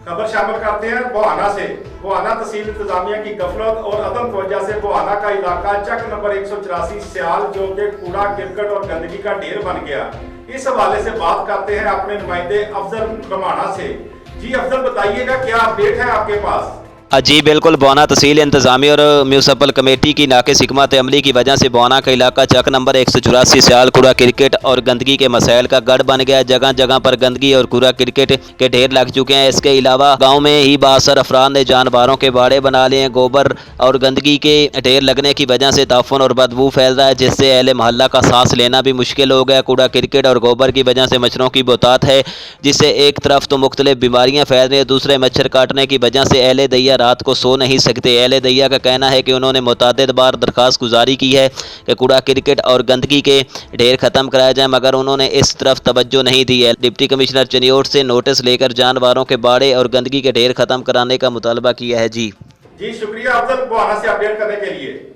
खबर शामिल करते हैं बोहाना से। बोहाना तहसील इंतजामिया की गफलत और अदम तवज्जो से बोहाना का इलाका चक नंबर 184 स्याल जो कि कूड़ा क्रिकेट और गंदगी का ढेर बन गया। इस हवाले से बात करते हैं अपने नुमाइंदे अफजल रमाना से। जी अफजल, बताइएगा क्या अपडेट है आपके पास? जी बिल्कुल, बोहाना तहसील इंतजामिया और म्यूनसिपल कमेटी की नाक़िस हिकमत अमली की वजह से बोहाना का इलाका चक नंबर 184 स्याल कूड़ा क्रिकेट और गंदगी के मसाइल का गढ़ बन गया। जगह जगह पर गंदगी और कूड़ा क्रिकेट के ढेर लग चुके हैं। इसके अलावा गांव में ही बासर अफराद ने जानवरों के बाड़े बना लिए हैं। गोबर और गंदगी के ढेर लगने की वजह से ताफुन और बदबू फैल रहा है, जिससे अहले मोहल्ला का सांस लेना भी मुश्किल हो गया। कूड़ा क्रिकेट और गोबर की वजह से मच्छरों की बहुतात है, जिससे एक तरफ तो मुख्तलिफ बीमारियाँ फैल रही हैं, दूसरे मच्छर काटने की वजह से अहले दैया रात को सो नहीं सकते। अहले दैया का कहना है कि उन्होंने मुतअद्दिद बार दरख्वास्त गुजारी की है कि कूड़ा क्रिकेट और गंदगी के ढेर ख़त्म कराया जाए, मगर उन्होंने इस तरफ तवज्जो नहीं दी है। डिप्टी कमिश्नर चनियोट से नोटिस लेकर जानवरों के बाड़े और गंदगी के ढेर ख़त्म कराने का मुतालबा किया है। जी शुक्रिया अफजल, बोहाना से अपडेट करने के लिए।